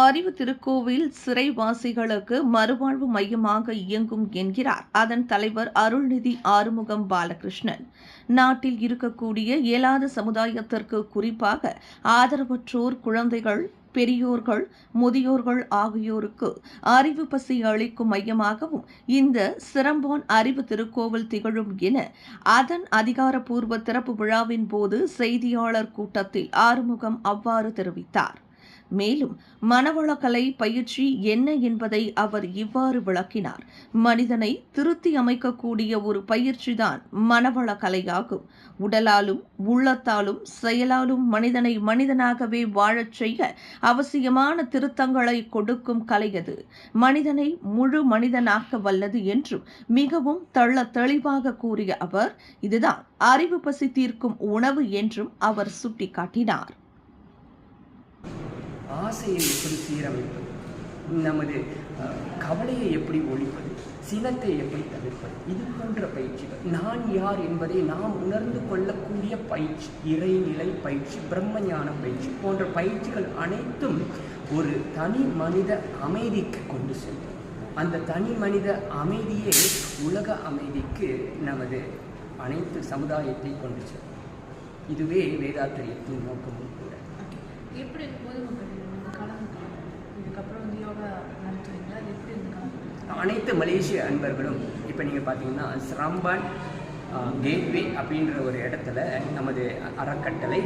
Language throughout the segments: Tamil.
அறிவு திருக்கோவில் சிறைவாசிகளுக்கு மறுவாழ்வு மையமாக இயங்கும் என்கிறார் அதன் தலைவர் அருள்நிதி ஆறுமுகம் பாலகிருஷ்ணன். நாட்டில் இருக்கக்கூடிய இயலாத சமுதாயத்திற்கு, குறிப்பாக ஆதரவற்றோர், குழந்தைகள், பெரியோர்கள், முதியோர்கள் ஆகியோருக்கு அறிவு பசி அளிக்கும் மையமாகவும் இந்த சிரம்பான் அறிவு திருக்கோவில் திகழும் என அதன் அதிகாரப்பூர்வ திறப்பு விழாவின் போது செய்தியாளர் கூட்டத்தில் ஆறுமுகம் அவ்வாறு தெரிவித்தார். மேலும் மனவளக்கலை பயிற்சி என்ன என்பதை அவர் இவ்வாறு விளக்கினார். மனிதனை திருத்தி அமைக்கக்கூடிய ஒரு பயிற்சிதான் மனவளக்கலையாகும். உடலாலும் உள்ளத்தாலும் செயலாலும் மனிதனை மனிதனாகவே வாழச் செய்ய அவசியமான திருத்தங்களை கொடுக்கும் கலை அது. மனிதனை முழு மனிதனாக்க வல்லது என்றும் மிகவும் தெளிவாக கூறிய அவர், இதுதான் அறிவு பசி தீர்க்கும் உணவு என்றும் அவர் சுட்டிக்காட்டினார். ஆசையை எப்படி சீரமைப்பது, நமது கவலையை எப்படி ஒழிப்பது, சினத்தை எப்படி தவிர்ப்பது, இது போன்ற பயிற்சிகள், நான் யார் என்பதை நாம் உணர்ந்து கொள்ளக்கூடிய பயிற்சி, இறைநிலை பயிற்சி, பிரம்மஞான பயிற்சி போன்ற பயிற்சிகள் அனைத்தும் ஒரு தனி மனித அமைதிக்கு கொண்டு செல்லும். அந்த தனி மனித அமைதியே உலக அமைதிக்கு நமது அனைத்து சமுதாயத்தை கொண்டு செல்லும். இதுவே வேதாத்திரியத்தின் நோக்கமும் கூட. எப்படி அனைத்து மலேசிய அன்பர்களும் இப்போ நீங்கள் பார்த்தீங்கன்னா சிரம்பான் கேட்வே அப்படின்ற ஒரு இடத்துல நமது அறக்கட்டளை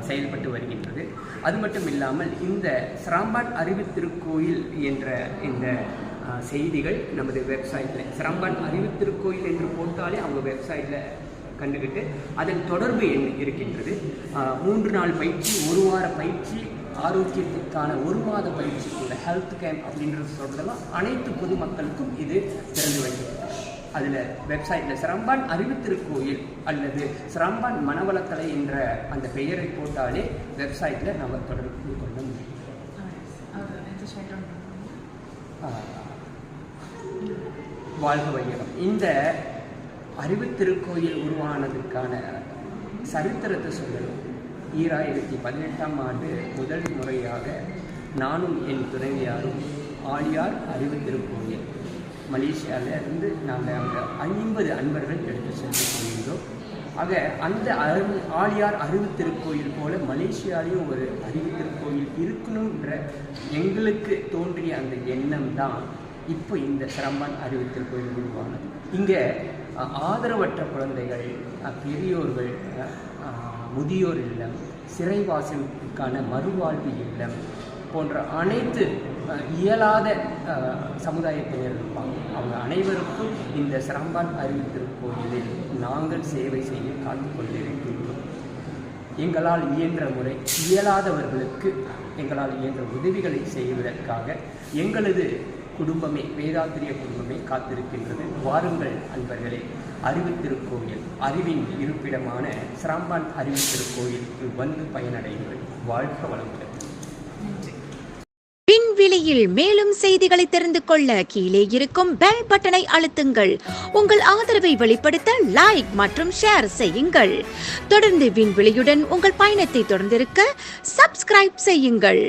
செயல்பட்டு வருகின்றது. அது மட்டும் இல்லாமல் இந்த சிரம்பான் அறிவு திருக்கோயில் என்ற இந்த செய்திகள் நமது வெப்சைட்டில் சிரம்பான் அறிவு திருக்கோயில் என்று போட்டாலே அவங்க வெப்சைட்டில் கண்டுகிட்டு அதன் தொடர்பு எண் இருக்கின்றது. 3 நாள் பயிற்சி, 1 வார பயிற்சி, ஆரோக்கியத்திற்கான 1 மாத பயிற்சி, இந்த ஹெல்த் கேம்ப் அப்படின்றது சொல்றதெல்லாம் அனைத்து பொதுமக்களுக்கும் இது திறந்து வைக்கப்பட்டது. அதில் வெப்சைட்டில் சிரம்பான் அறிவு திருக்கோயில் அல்லது சிரம்பான் மனவளக்கலை என்ற அந்த பெயரை போட்டாலே வெப்சைட்டில் நம்ம தொடர்பு கொள்ள முடியும். வாழ்க வையகம். இந்த அறிவு திருக்கோயில் உருவானதுக்கான சரித்திரத்தை சொல்லணும். 2018ஆம் ஆண்டு முதல் முறையாக நானும் என் துணைவியாரும் ஆழியார் அறிவு திருக்கோயில் மலேசியாவிலிருந்து நாங்கள் அங்கே 50 அன்பர்கள் எடுத்து சென்று போயிருந்தோம். ஆக அந்த ஆழியார் அறிவு திருக்கோயில் போல மலேசியாலையும் ஒரு அறிவு திருக்கோயில் இருக்கணுன்ற எங்களுக்கு தோன்றிய அந்த எண்ணம் தான் இப்போ இந்த சிரம்பான் அறிவு திருக்கோயில் உருவானது. இங்கே ஆதரவற்ற குழந்தைகள், பெரியோர்கள், முதியோர் இல்லம், சிறைவாசலுக்கான மறுவாழ்வு இல்லம் போன்ற அனைத்து இயலாத சமுதாயத்தினர் இருப்பாங்க. அவங்க அனைவருக்கும் இந்த சிரம்பான் அறிவு திருக்கோயிலில் நாங்கள் சேவை செய்ய காத்துக்கொண்டிருக்கின்றோம். எங்களால் இயன்ற முறை இயலாதவர்களுக்கு எங்களால் இயன்ற உதவிகளை செய்வதற்காக எங்களது குடும்பமே, வேதாத்திரிய குடும்பமே காத்திருக்கின்றது. வாருங்கள் அன்பர்களே, அறிவு திருக்கோயில், அறிவின் இருப்பிடமான சிரம்பான் அறிவு திருக்கோயிலுக்கு வந்து பயனடைங்கள். வாழ்க வளமுடன். விண்வெளியில் மேலும் செய்திகளை தெரிந்து கொள்ள கீழே இருக்கும் பெல் பட்டனை அழுத்துங்கள். உங்கள் ஆதரவை வெளிப்படுத்த லைக் மற்றும் ஷேர் செய்யுங்கள். தொடர்ந்து விண்வெளியுடன் உங்கள் பயணத்தை தொடர்ந்திருக்க சப்ஸ்கிரைப் செய்யுங்கள்.